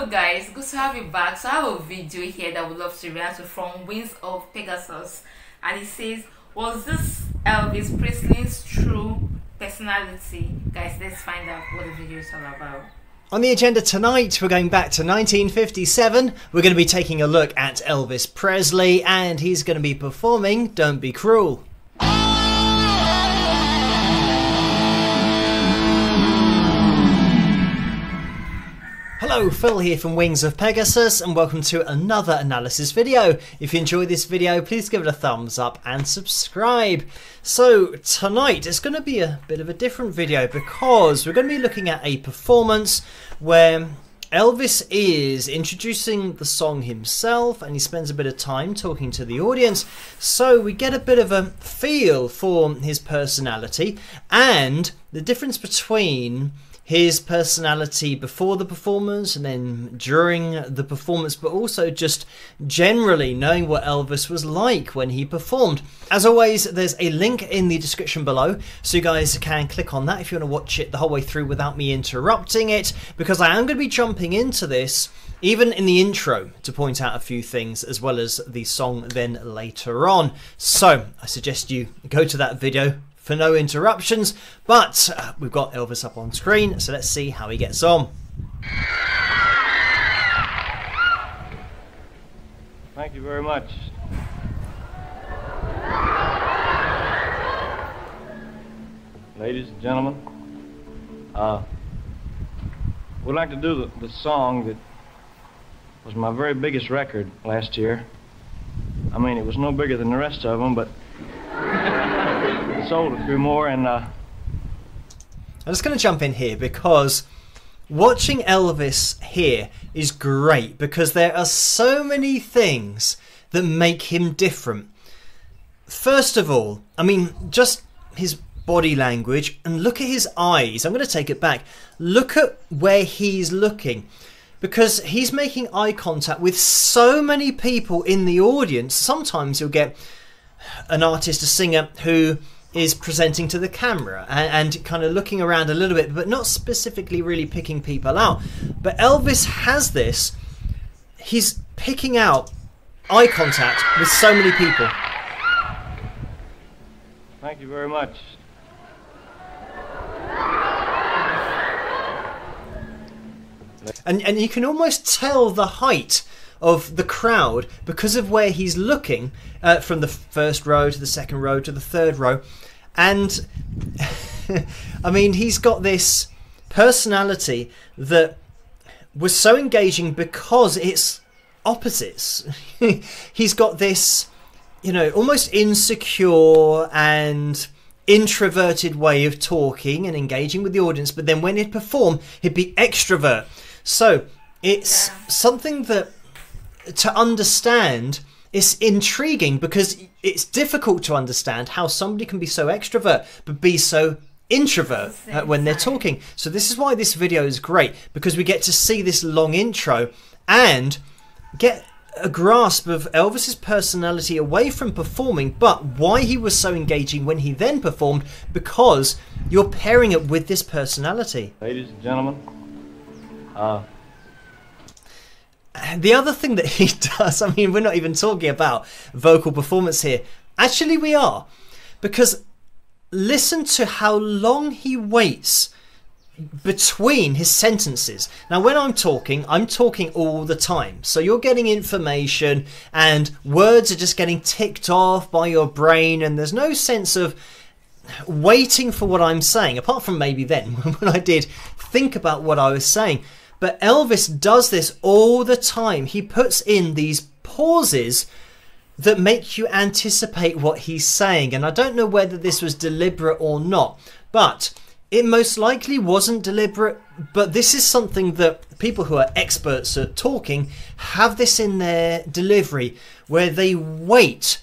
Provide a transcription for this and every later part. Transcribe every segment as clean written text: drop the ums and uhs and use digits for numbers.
Hello guys, good to have you back. So I have a video here that I would love to react to from Wings of Pegasus, and it says, was this Elvis Presley's true personality? Guys, let's find out what the video is all about. On the agenda tonight, we're going back to 1957. We're going to be taking a look at Elvis Presley, and he's going to be performing Don't Be Cruel. Hello, Phil here from Wings of Pegasus, and welcome to another analysis video. If you enjoyed this video, please give it a thumbs up and subscribe. So tonight it's going to be a bit of a different video because we're going to be looking at a performance where Elvis is introducing the song himself, and he spends a bit of time talking to the audience, so we get a bit of a feel for his personality and the difference between his personality before the performance and then during the performance, but also just generally knowing what Elvis was like when he performed. As always, there's a link in the description below, so you guys can click on that if you want to watch it the whole way through without me interrupting it, because I am going to be jumping into this even in the intro to point out a few things, as well as the song then later on. So I suggest you go to that video for no interruptions, but we've got Elvis up on screen, so let's see how he gets on. Thank you very much. Ladies and gentlemen, we'd like to do the song that was my very biggest record last year. I mean, it was no bigger than the rest of them, but sold a few more. And I'm just going to jump in here because watching Elvis here is great, because there are so many things that make him different. First of all, I mean, just his body language, and look at his eyes. I'm going to take it back. Look at where he's looking, because he's making eye contact with so many people in the audience. Sometimes you'll get an artist, a singer, who is presenting to the camera and kind of looking around a little bit, but not specifically really picking people out. But Elvis has this. He's picking out eye contact with so many people. Thank you very much. And you can almost tell the height of the crowd because of where he's looking, from the first row to the second row to the third row. And I mean, he's got this personality that was so engaging because it's opposites. He's got this, you know, almost insecure and introverted way of talking and engaging with the audience, but then when he'd perform, he'd be extrovert. So it's something that, to understand, it's intriguing, because it's difficult to understand how somebody can be so extrovert but be so introvert when they're talking. So this is why this video is great, because we get to see this long intro and get a grasp of Elvis's personality away from performing, but why he was so engaging when he then performed, because you're pairing it with this personality. Ladies and gentlemen, the other thing that he does, I mean, we're not even talking about vocal performance here. Actually, we are. Because listen to how long he waits between his sentences. Now, when I'm talking all the time. So you're getting information and words are just getting ticked off by your brain, and there's no sense of waiting for what I'm saying, apart from maybe then when I did think about what I was saying. But Elvis does this all the time. He puts in these pauses that make you anticipate what he's saying. And I don't know whether this was deliberate or not, but it most likely wasn't deliberate. But this is something that people who are experts at talking have this in their delivery, where they wait.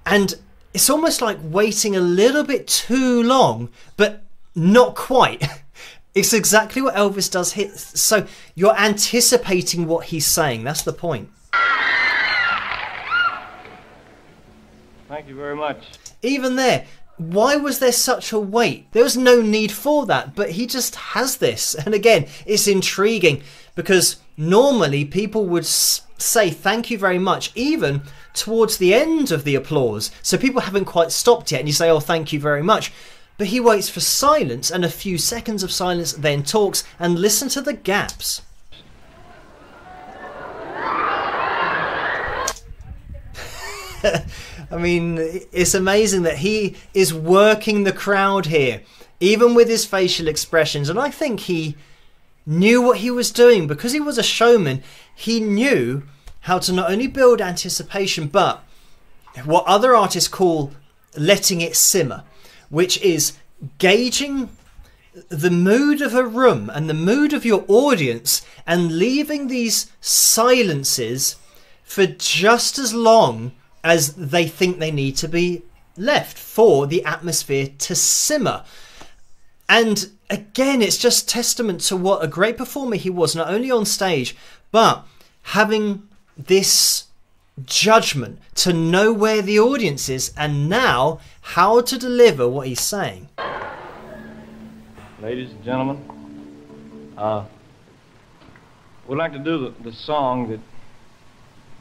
And it's almost like waiting a little bit too long, but not quite. It's exactly what Elvis does here. So you're anticipating what he's saying. That's the point. Thank you very much. Even there, why was there such a wait? There was no need for that, but he just has this. And again, it's intriguing because normally people would say thank you very much, even towards the end of the applause. So people haven't quite stopped yet and you say, oh, thank you very much. But he waits for silence and a few seconds of silence, then talks, and listen to the gaps. I mean, it's amazing that he is working the crowd here, even with his facial expressions. And I think he knew what he was doing because he was a showman. He knew how to not only build anticipation, but what other artists call letting it simmer, which is gauging the mood of a room and the mood of your audience and leaving these silences for just as long as they think they need to be left for the atmosphere to simmer. And again, it's just testament to what a great performer he was, not only on stage, but having this judgment to know where the audience is and now how to deliver what he's saying. Ladies and gentlemen, we'd like to do the song that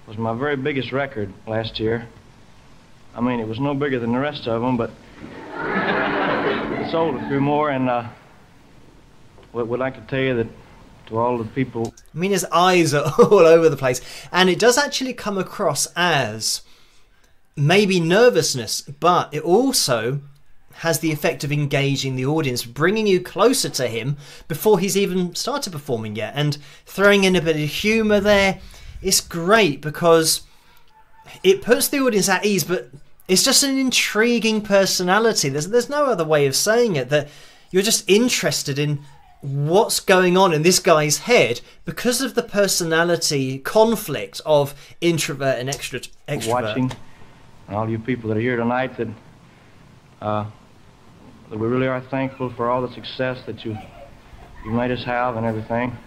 was my very biggest record last year. I mean, it was no bigger than the rest of them, but it sold a few more, and we'd like to tell you that to all the people... I mean, his eyes are all over the place, and it does actually come across as maybe nervousness, but it also has the effect of engaging the audience, bringing you closer to him before he's even started performing yet, and throwing in a bit of humour there. It's great because it puts the audience at ease, but it's just an intriguing personality. There's no other way of saying it, that you're just interested in what's going on in this guy's head because of the personality conflict of introvert and extrovert. Watching, and all you people that are here tonight, that we really are thankful for all the success that you made us have and everything.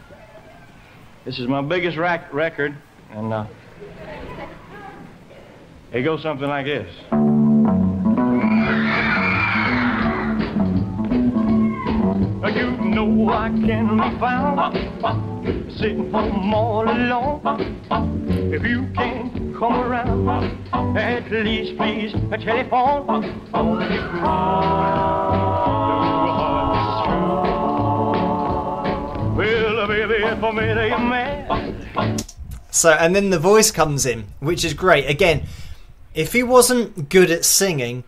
This is my biggest record, and it goes something like this. You know I can be found sitting home all alone. If you can't come around, at least please telephone. Well, baby, if I made you mad. So, and then the voice comes in, which is great. Again, if he wasn't good at singing,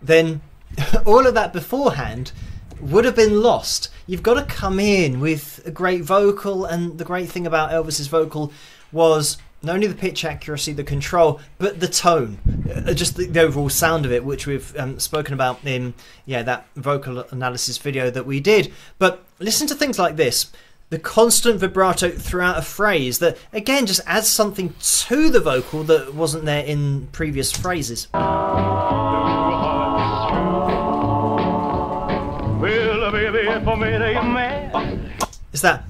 then all of that beforehand would have been lost. You've got to come in with a great vocal, and the great thing about Elvis's vocal was not only the pitch accuracy, the control, but the tone, just the overall sound of it, which we've spoken about in that vocal analysis video that we did. But listen to things like this. The constant vibrato throughout a phrase that, again, just adds something to the vocal that wasn't there in previous phrases. It's that.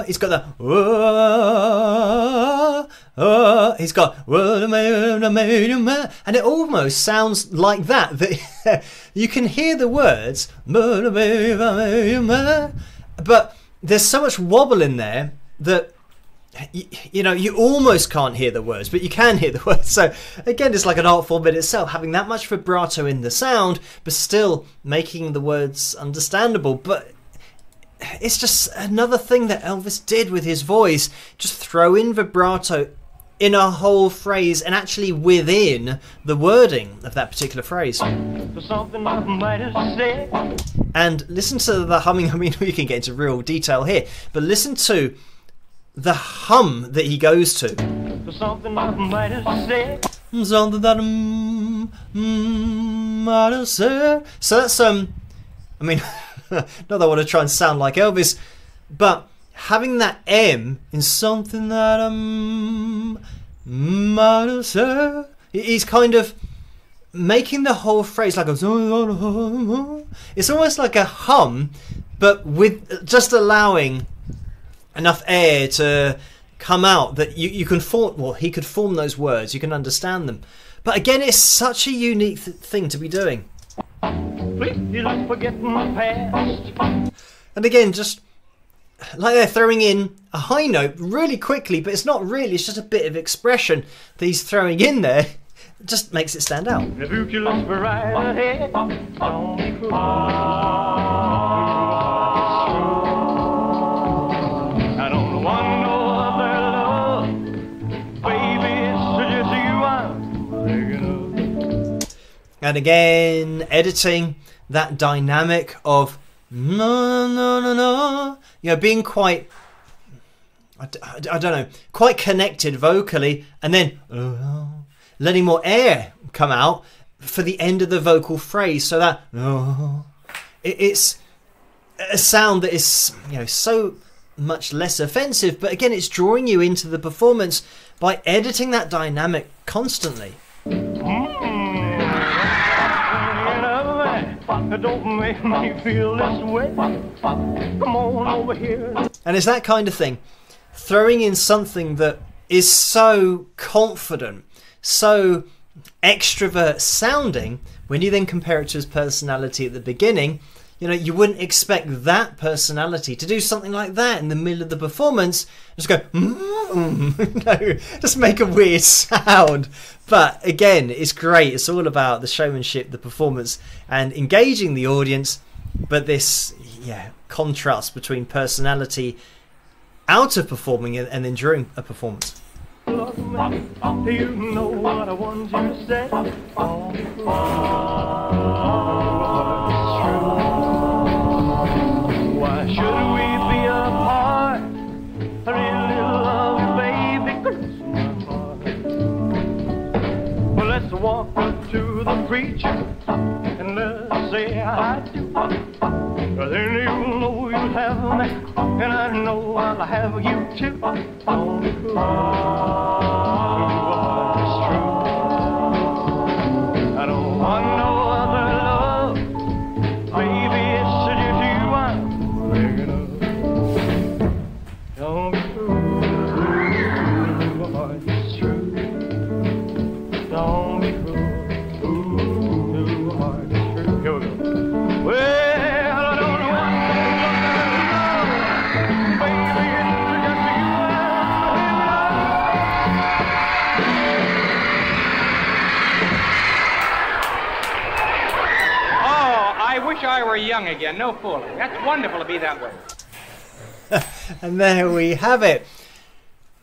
He's got the. He's got. And it almost sounds like that. That you can hear the words. But there's so much wobble in there that you almost can't hear the words, but you can hear the words. So again, it's like an art form in itself, having that much vibrato in the sound, but still making the words understandable. But it's just another thing that Elvis did with his voice, just throw in vibrato in a whole phrase and actually within the wording of that particular phrase. And listen to the humming. I mean, we can get into real detail here, but listen to the hum that he goes to. Something that might have said. So that's I mean, not that I want to try and sound like Elvis, but having that M in something that might have said, he's kind of making the whole phrase like it's almost like a hum, but with just allowing enough air to come out that you can form. Well, he could form those words. You can understand them. But again, it's such a unique thing to be doing. Please don't forget my past. And again, just like they're throwing in a high note really quickly, but it's not really. It's just a bit of expression that he's throwing in there. It just makes it stand out. The future looks right ahead. Don't be I don't want no other love, baby. It's just you I'm thinking of. And again, editing that dynamic of no, no, no, no, you know, being quite, I don't know, quite connected vocally, and then letting more air come out for the end of the vocal phrase, so that it's a sound that is, you know, so much less offensive, but again, it's drawing you into the performance by editing that dynamic constantly. Don't make me feel this way. Come on over here. And it's that kind of thing, throwing in something that is so confident, so extrovert sounding, when you then compare it to his personality at the beginning, you know, you wouldn't expect that personality to do something like that in the middle of the performance. Just go, no, just make a weird sound. But again, it's great. It's all about the showmanship, the performance, and engaging the audience. But this, contrast between personality out of performing and then during a performance. You know what I want you to say. Why should we be apart? I really love you, baby. Well, let's walk up to the preacher and let's say I do. Then you know you'll have me, and I know I'll have you too. Oh, it's true. I don't want no other love, baby. It's just you I'm thinking of. Don't be cruel, it's true. Don't be cruel, heart, it's true. Here we go. Well, I were young again, no fooling. That's wonderful to be that way. And there we have it.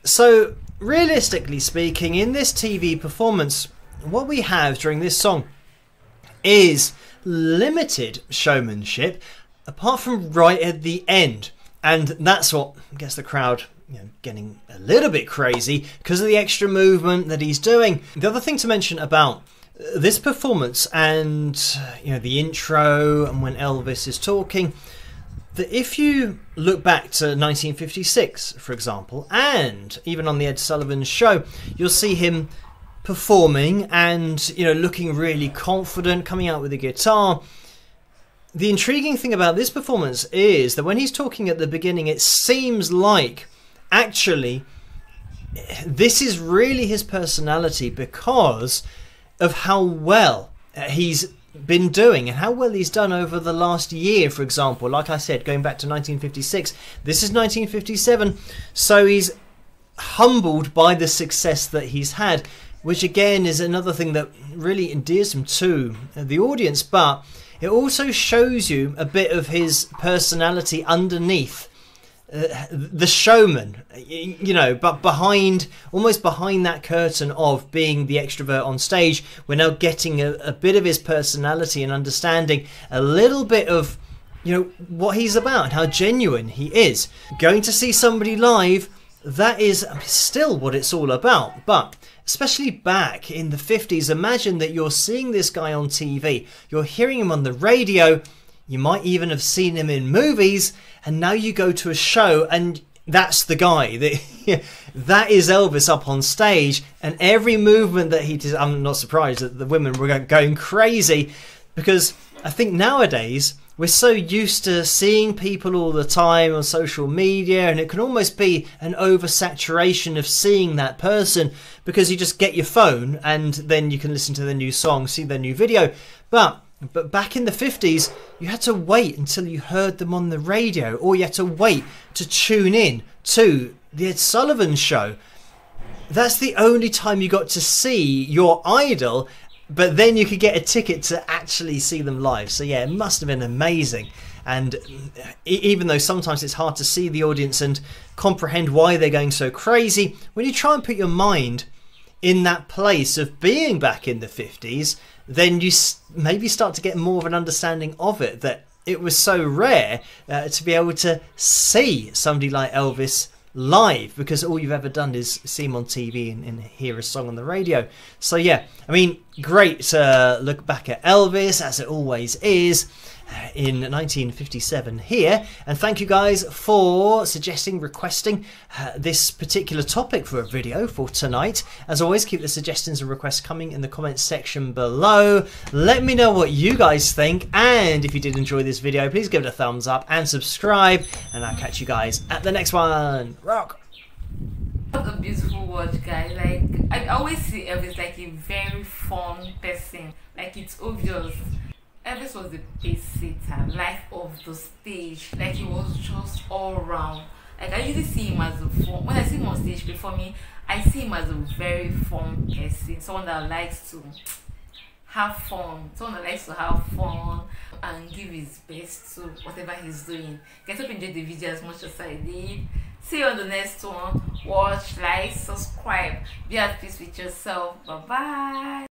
So, realistically speaking, in this TV performance, what we have during this song is limited showmanship, apart from right at the end. And that's what gets the crowd, you know, getting a little bit crazy because of the extra movement that he's doing. The other thing to mention about this performance and, you know, the intro and when Elvis is talking, that if you look back to 1956, for example, and even on the Ed Sullivan Show, you'll see him performing and, you know, looking really confident, coming out with a guitar. The intriguing thing about this performance is that when he's talking at the beginning, it seems like actually this is really his personality because of how well he's been doing and how well he's done over the last year, for example. Like I said, going back to 1956, this is 1957, so he's humbled by the success that he's had, which again is another thing that really endears him to the audience, but it also shows you a bit of his personality underneath the showman, you know, but almost behind that curtain of being the extrovert on stage, we're now getting a bit of his personality and understanding a little bit of, you know, what he's about and how genuine he is. Going to see somebody live, that is still what it's all about. But especially back in the 50s, imagine that you're seeing this guy on TV, you're hearing him on the radio, you might even have seen him in movies, and now you go to a show and that's the guy. That is Elvis up on stage, and every movement that he does, I'm not surprised that the women were going crazy, because I think nowadays we're so used to seeing people all the time on social media, and it can almost be an oversaturation of seeing that person, because you just get your phone and then you can listen to their new song, see their new video. But back in the 50s, you had to wait until you heard them on the radio, or you had to wait to tune in to the Ed Sullivan Show. That's the only time you got to see your idol, but then you could get a ticket to actually see them live. So yeah, it must have been amazing. And even though sometimes it's hard to see the audience and comprehend why they're going so crazy, when you try and put your mind in that place of being back in the 50s, then you maybe start to get more of an understanding of it, that it was so rare to be able to see somebody like Elvis live, because all you've ever done is see him on TV and hear a song on the radio. So yeah, I mean, great to look back at Elvis, as it always is, in 1957 here. And thank you guys for suggesting, requesting this particular topic for a video for tonight. As always, keep the suggestions and requests coming in the comments section below. Let me know what you guys think, and if you did enjoy this video, please give it a thumbs up and subscribe, and I'll catch you guys at the next one. Rock! What a beautiful watch, guys. Like, I always see Elvis like a very fun person. Like, it's obvious. Elvis was the pace setter, life of the stage. Like, he was just all round. Like, I usually see him as a fun. When I see him on stage performing, I see him as a very fun person. Someone that likes to have fun. Someone that likes to have fun and give his best to whatever he's doing. Guys, hope you enjoyed the video as much as I did. See you on the next one. Watch, like, subscribe. Be at peace with yourself. Bye bye.